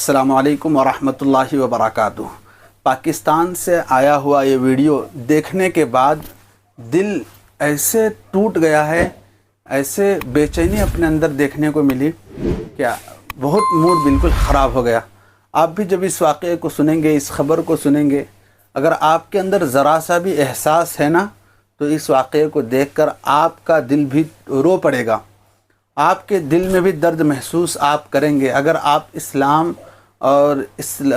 अस्सलामु अलैकुम वरहमतुल्लाहि वबरकातुहू। पाकिस्तान से आया हुआ ये वीडियो देखने के बाद दिल ऐसे टूट गया है, ऐसे बेचैनी अपने अंदर देखने को मिली, क्या बहुत मूड बिल्कुल ख़राब हो गया। आप भी जब इस वाक़े को सुनेंगे, इस ख़बर को सुनेंगे, अगर आपके अंदर ज़रा सा भी एहसास है ना, तो इस वाक़े को देखकर आपका दिल भी रो पड़ेगा, आपके दिल में भी दर्द महसूस आप करेंगे। अगर आप इस्लाम और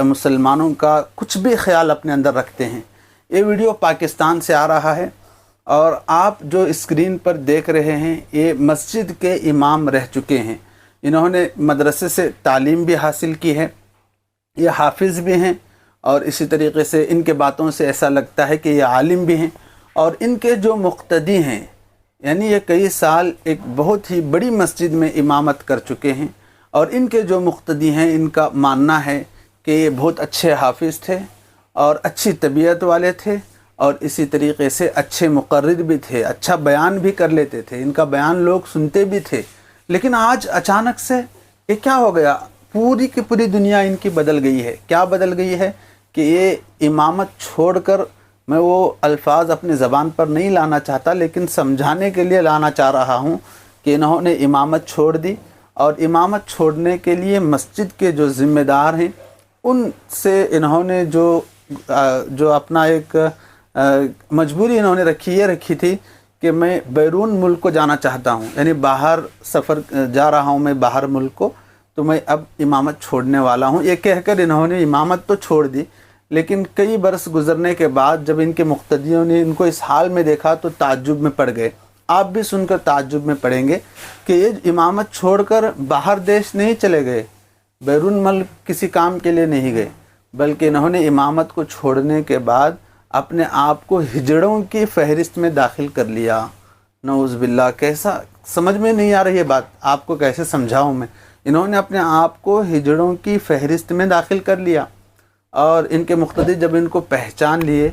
मुसलमानों का कुछ भी ख्याल अपने अंदर रखते हैं। ये वीडियो पाकिस्तान से आ रहा है और आप जो स्क्रीन पर देख रहे हैं ये मस्जिद के इमाम रह चुके हैं। इन्होंने मदरसे से तालीम भी हासिल की है, ये हाफिज़ भी हैं और इसी तरीके से इनके बातों से ऐसा लगता है कि ये आलिम भी हैं। और इनके जो मुक्तदी हैं, यानी ये कई साल एक बहुत ही बड़ी मस्जिद में इमामत कर चुके हैं और इनके जो मुक्तदी हैं इनका मानना है कि ये बहुत अच्छे हाफिज़ थे और अच्छी तबीयत वाले थे और इसी तरीके से अच्छे मुक़र्रिर भी थे, अच्छा बयान भी कर लेते थे, इनका बयान लोग सुनते भी थे। लेकिन आज अचानक से ये क्या हो गया, पूरी की पूरी दुनिया इनकी बदल गई है। क्या बदल गई है कि ये इमामत छोड़कर, मैं वो अल्फाज अपनी ज़बान पर नहीं लाना चाहता लेकिन समझाने के लिए लाना चाह रहा हूँ कि इन्होंने इमामत छोड़ दी और इमामत छोड़ने के लिए मस्जिद के जो ज़िम्मेदार हैं उनसे इन्होंने जो अपना एक मजबूरी इन्होंने ये रखी थी कि मैं बैरून मुल्क को जाना चाहता हूँ, यानी बाहर सफ़र जा रहा हूँ मैं बाहर मुल्क को, तो मैं अब इमामत छोड़ने वाला हूँ। ये कहकर इन्होंने इमामत तो छोड़ दी, लेकिन कई बरस गुज़रने के बाद जब इनके मुक्तदियों ने इनको इस हाल में देखा तो ताज्जुब में पड़ गए। आप भी सुनकर ताज्जुब में पड़ेंगे कि ये इमामत छोड़कर बाहर देश नहीं चले गए, बैरून मुल्क किसी काम के लिए नहीं गए, बल्कि इन्होंने इमामत को छोड़ने के बाद अपने आप को हिजड़ों की फ़हरिस्त में दाखिल कर लिया। नऊज़ बिल्लाह, कैसा समझ में नहीं आ रही है बात, आपको कैसे समझाऊँ मैं। इन्होंने अपने आप को हिजड़ों की फ़हरिस्त में दाखिल कर लिया और इनके मुक्तदी जब इनको पहचान लिए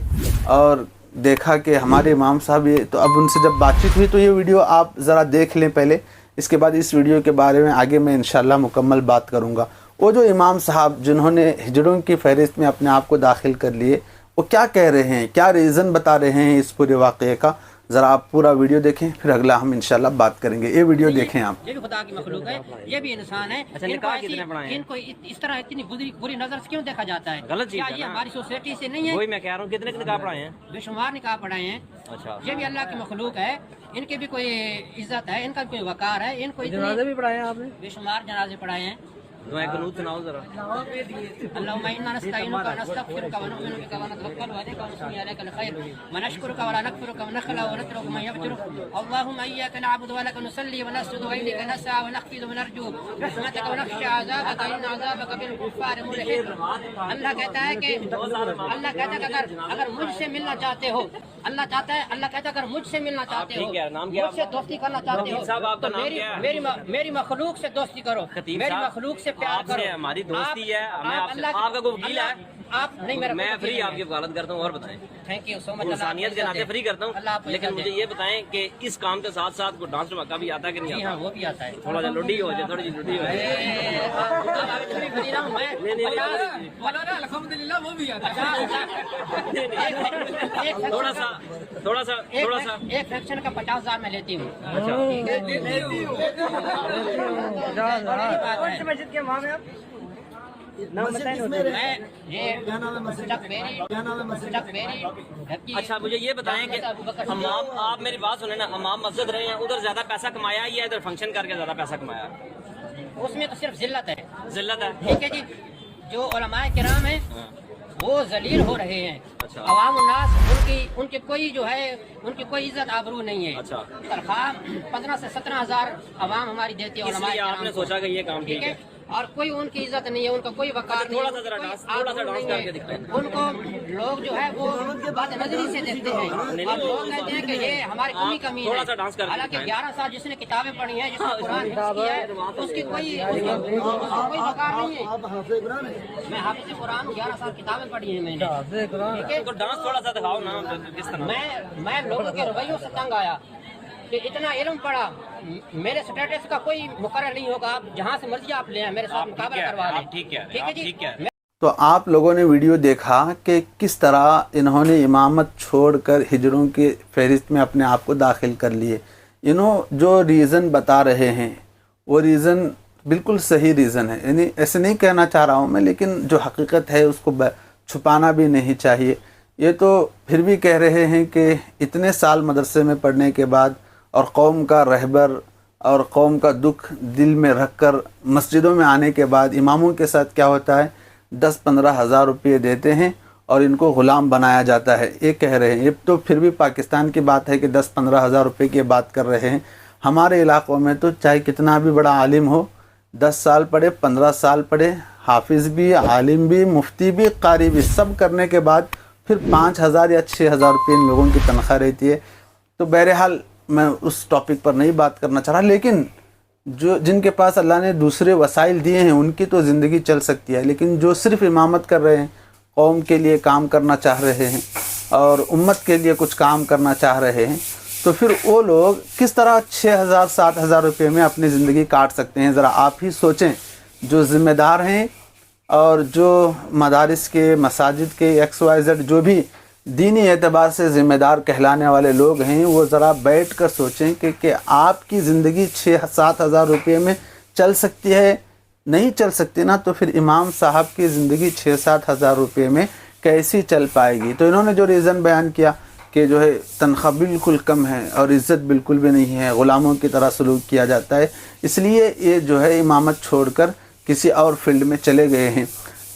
और देखा कि हमारे इमाम साहब ये, तो अब उनसे जब बातचीत हुई तो ये वीडियो आप ज़रा देख लें पहले, इसके बाद इस वीडियो के बारे में आगे मैं इंशाल्लाह मुकम्मल बात करूँगा। वो जो इमाम साहब जिन्होंने हिजड़ों की फ़हरिस्त में अपने आप को दाखिल कर लिए, वो क्या कह रहे हैं, क्या रीज़न बता रहे हैं इस पूरे वाक़े का, ज़रा आप पूरा वीडियो देखें, फिर अगला हम इंशाल्लाह बात करेंगे। ये वीडियो देखें आप। ये भी खुदा की मखलूक है, ये भी इंसान है। इनको इस तरह इतनी बुरी नज़र से क्यों देखा जाता है? गलत चीज़ है ये हमारी सोसाइटी से नहीं है। वही मैं कह रहा हूँ, कितने निकाह पढ़ाए हैं? बेशुमार निकाह पढ़ाए हैं। अच्छा, ये भी अल्लाह की मखलूक है, इनकी भी कोई इज्जत है, इनका भी कोई वकार है। इनको जनाजे भी पढ़ाए हैं आपने? बेशुमार जनाजे पढ़ाए हैं। दुआ कुनूत सुनाओ जरा। अल्लाहुम्मा इन्ना नस्तईनुका व नस्तगफिरुका व नु'मिनु बिका व नतवक्कलु अलैका व नुसल्ली अलैका अल-खैर व नशकुरुका व ला नकफुरुका व नखलउ व नतरुकु मा यबजुरुक। अल्लाहुम्मा इय्याका नअबुदु व लका नुसल्ली व नस्जुदु व इलैका नसअ व नख्फिदु व नरजू रहमतका व नख्शा अज़ाबका इन्न अज़ाबका बिल कुफ्फार मुलहिक। अल्लाह कहता है कि अगर मुझसे मिलना चाहते हो, अल्लाह कहता है अगर मुझसे मिलना चाहते हो, मुझसे दोस्ती करना चाहते हो, तो मेरी मखलूक से दोस्ती करो, मेरी मखलूक से प्यार करो। हमारी दोस्ती है, हमें आपका कोई वकील है? आप नहीं, मैं फ्री आपकी वकालत करता हूँ। और बताएं। Thank you so much. इंसानियत के नाते फ्री करता हूँ, लेकिन मुझे ये बताएं कि इस काम के साथ साथ कोई डांस मक्का भी आता है कि नहीं आता? वो भी आता है। थोड़ा सा लुडी हो जाए, थोड़ी सी लुडी हो जाए। अल्हम्दुलिल्लाह वो भी आता है। थोड़ा सा एक फ्रैक्शन का 50,000 मैं लेती हूँ। अच्छा, मस्जिद के इमाम हैं आप? अच्छा, मुझे ये बताएं कि हमाम, आप मेरी बात सुने ना, हमाम मस्जिद रहे हैं, उधर ज्यादा पैसा कमाया या इधर फंक्शन करके ज्यादा पैसा कमाया? उसमें तो सिर्फ जिल्लत है। जिल्लत है, ठीक है जी। जो उलमाए किराम हैं वो जलील हो रहे हैं। अच्छा। अवाम उन्नास उनकी कोई जो है उनकी कोई इज्जत आबरू नहीं है। अच्छा। तनख्वाह 15 से 17,000 अवाम हमारी देती है। इसलिए आपने सोचा कि ये काम ठीक है और कोई उनकी इज्जत नहीं है, उनका कोई वकार नहीं है। थोड़ा सा डांस करके दिखाएं। उनको लोग जो है वो बदनजरी से देखते हैं और लोग कहते हैं कि ये हमारी कमी है। थोड़ा सा डांस करके हालांकि 11 साल जिसने किताबें पढ़ी हैं, जिसने कुरान हिफ्ज़ किया है, उसकी कोई वकार नहीं है। मैं हाफिज़ कुरान 11 साल किताबें पढ़ी हैं मैंने। ठीक है, तो डांस थोड़ा सा दिखाओ ना, किस तरह? मैं लोगों के रवैयों से तंग आया کہ اتنا علم پڑا، میرے سٹیٹس کا کوئی مقرر نہیں ہوگا، آپ جہاں سے مرضی آپ لیں، میرے ساتھ مقابلہ کروا لیں. ٹھیک ہے، ٹھیک ہے جی. تو آپ لوگوں نے ویڈیو دیکھا کہ کس طرح انہوں نے امامت چھوڑ کر ہجڑوں کی فہرست میں اپنے آپ کو داخل کر لیے. انہوں جو ریزن بتا رہے ہیں وہ ریزن بالکل صحیح ریزن ہے، یعنی ایسے نہیں کہنا چاہ رہا ہوں میں، لیکن جو حقیقت ہے اس کو چھپانا بھی نہیں چاہیے. یہ تو پھر بھی کہہ رہے ہیں کہ اتنے سال مدرسے میں پڑھنے کے بعد اور قوم کا رہبر اور قوم کا دکھ دل میں رکھ کر مسجدوں میں آنے کے بعد اماموں کے ساتھ کیا ہوتا ہے، 10-15 ہزار روپے دیتے ہیں اور ان کو غلام بنایا جاتا ہے. یہ کہہ رہے ہیں. یہ تو پھر بھی پاکستان کی بات ہے کہ 10-15 ہزار روپے کی بات کر رہے ہیں. ہمارے علاقوں میں تو چاہے کتنا بھی بڑا عالم ہو، 10 سال پڑھے، 15 سال پڑھے، حافظ بھی، عالم بھی، مفتی بھی، قاری بھی، سب کرنے کے بعد پھر 5,000 یا 6,000 روپے ان لوگوں کی تنخواہ رہتی ہے. تو بہرحال میں اس ٹاپک پر نہیں بات کرنا چاہ رہا، لیکن جن کے پاس اللہ نے دوسرے وسائل دیے ہیں ان کی تو زندگی چل سکتی ہے، لیکن جو صرف امامت کر رہے ہیں، قوم کے لیے کام کرنا چاہ رہے ہیں اور امت کے لیے کچھ کام کرنا چاہ رہے ہیں، تو پھر وہ لوگ کس طرح 6,000-7,000 روپے میں اپنی زندگی کاٹ سکتے ہیں. ذرا آپ ہی سوچیں. جو ذمہ دار ہیں اور جو مدارس کے، مساجد کے XYZ جو بھی دینی اعتبار سے ذمہ دار کہلانے والے لوگ ہیں، وہ ذرا بیٹھ کر سوچیں کہ آپ کی زندگی 6-7 ہزار روپے میں چل سکتی ہے. نہیں چل سکتی نا، تو پھر امام صاحب کی زندگی 6-7 ہزار روپے میں کیسی چل پائے گی. تو انہوں نے جو ریزن بیان کیا کہ جو ہے تنخواہ بالکل کم ہے اور عزت بالکل بھی نہیں ہے، غلاموں کی طرح سلوک کیا جاتا ہے، اس لیے یہ جو ہے امامت چھوڑ کر کسی اور فیلڈ میں چلے گئے ہیں.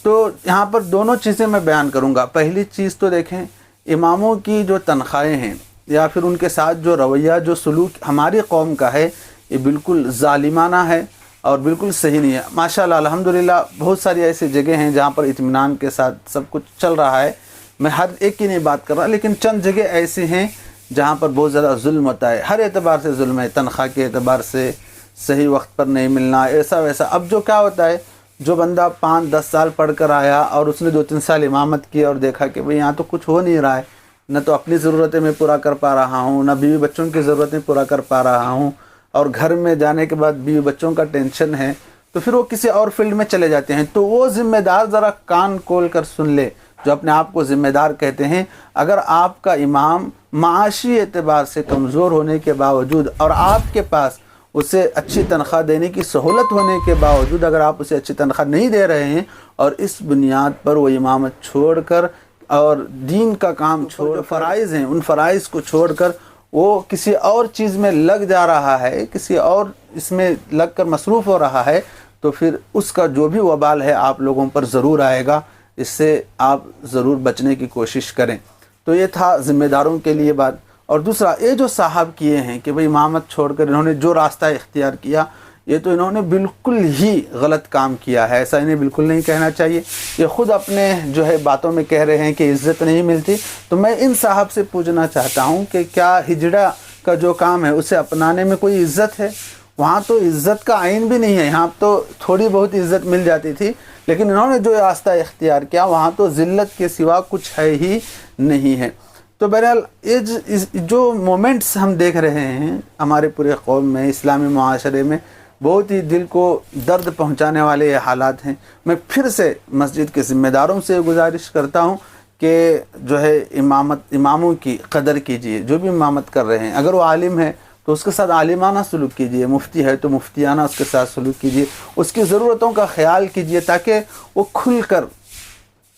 تو یہاں پر دونوں چیزیں میں بیان کروں گا. پہلی چیز تو دیکھیں، اماموں کی جو تنخواہیں ہیں یا پھر ان کے ساتھ جو رویہ، جو سلوک ہماری قوم کا ہے، یہ بالکل ظالمانہ ہے اور بالکل صحیح نہیں ہے. ماشاءاللہ الحمدللہ بہت ساری ایسی جگہ ہیں جہاں پر اطمینان کے ساتھ سب کچھ چل رہا ہے. میں ہر ایک کی نہیں بات کر رہا، لیکن چند جگہ ایسی ہیں جہاں پر بہت زیادہ ظلم ہوتا ہے. ہر اعتبار سے ظلم ہے، تنخواہ کے اعتبار سے، صحیح وقت پر نہیں ملنا، ایسا ویسا. اب جو کیا ہوتا ہے، جو بندہ 5-10 سال پڑھ کر آیا اور اس نے 2-3 سال امامت کی اور دیکھا کہ بھئی یہاں تو کچھ ہو نہیں رہا ہے، نہ تو اپنی ضرورتیں میں پورا کر پا رہا ہوں، نہ بیوی بچوں کی ضرورتیں پورا کر پا رہا ہوں، اور گھر میں جانے کے بعد بیوی بچوں کا ٹینشن ہے، تو پھر وہ کسی اور فیلڈ میں چلے جاتے ہیں. تو وہ ذمہ دار ذرا کان کھول کر سن لے جو اپنے آپ کو ذمہ دار کہتے ہیں. اگر آپ کا امام معاشی اعتبار سے کمزور ہونے کے باوجود اور آپ کے پاس اسے اچھی تنخواہ دینے کی سہولت ہونے کے باوجود اگر آپ اسے اچھی تنخواہ نہیں دے رہے ہیں اور اس بنیاد پر وہ امامت چھوڑ کر اور دین کا کام چھوڑ، فرائض ہیں ان فرائض کو چھوڑ کر وہ کسی اور چیز میں لگ جا رہا ہے، کسی اور اس میں لگ کر مصروف ہو رہا ہے، تو پھر اس کا جو بھی وبال ہے آپ لوگوں پر ضرور آئے گا. اس سے آپ ضرور بچنے کی کوشش کریں. تو یہ تھا ذمہ داروں کے لیے بات. اور دوسرا، یہ جو صاحب کیے ہیں کہ بھئی امامت چھوڑ کر انہوں نے جو راستہ اختیار کیا، یہ تو انہوں نے بالکل ہی غلط کام کیا ہے. ایسا انہیں بالکل نہیں کہنا چاہیے. یہ خود اپنے جو ہے باتوں میں کہہ رہے ہیں کہ عزت نہیں ملتی. تو میں ان صاحب سے پوچھنا چاہتا ہوں کہ کیا ہجڑا کا جو کام ہے اسے اپنانے میں کوئی عزت ہے؟ وہاں تو عزت کا عین بھی نہیں ہے. یہاں تو تھوڑی بہت عزت مل جاتی تھی، لیکن انہوں نے جو راستہ اختیار کیا وہاں تو ذلت کے سوا کچھ ہے ہی نہیں ہے. تو بہرحال یہ جو مومنٹس ہم دیکھ رہے ہیں ہمارے پورے قوم میں، اسلامی معاشرے میں، بہت ہی دل کو درد پہنچانے والے یہ حالات ہیں. میں پھر سے مسجد کے ذمہ داروں سے گزارش کرتا ہوں کہ جو ہے اماموں کی قدر کیجئے. جو بھی امامت کر رہے ہیں، اگر وہ عالم ہے تو اس کے ساتھ عالمانہ سلوک کیجئے، مفتی ہے تو مفتیانہ اس کے ساتھ سلوک کیجئے، اس کی ضرورتوں کا خیال کیجئے تاکہ وہ کھل کر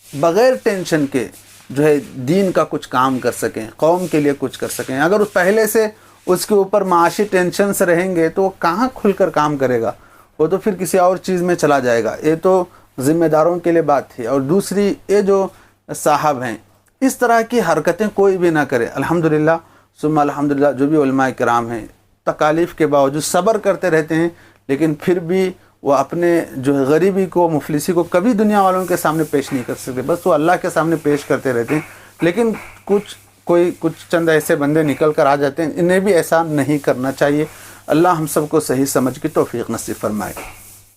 بغیر ٹینشن کے جو ہے دین کا کچھ کام کر سکیں، قوم کے لیے کچھ کر سکیں. اگر اس پہلے سے اس کے اوپر معاشی ٹینشن سے رہیں گے تو وہ کہاں کھل کر کام کرے گا؟ وہ تو پھر کسی اور چیز میں چلا جائے گا. یہ تو ذمہ داروں کے لیے بات تھی. اور دوسری، یہ جو صاحب ہیں اس طرح کی حرکتیں کوئی بھی نہ کرے. الحمدللہ ثم الحمدللہ جو بھی علماء کرام ہیں تکالیف کے باوجود صبر کرتے رہتے ہیں، لیکن پھر بھی وہ اپنے جو غریبی کو، مفلسی کو کبھی دنیا والوں کے سامنے پیش نہیں کر سکتے. بس وہ اللہ کے سامنے پیش کرتے رہتے ہیں. لیکن کچھ چند ایسے بندے نکل کر آ جاتے ہیں، انہیں بھی ایسا نہیں کرنا چاہیے. اللہ ہم سب کو صحیح سمجھ کی توفیق نصیب فرمائے.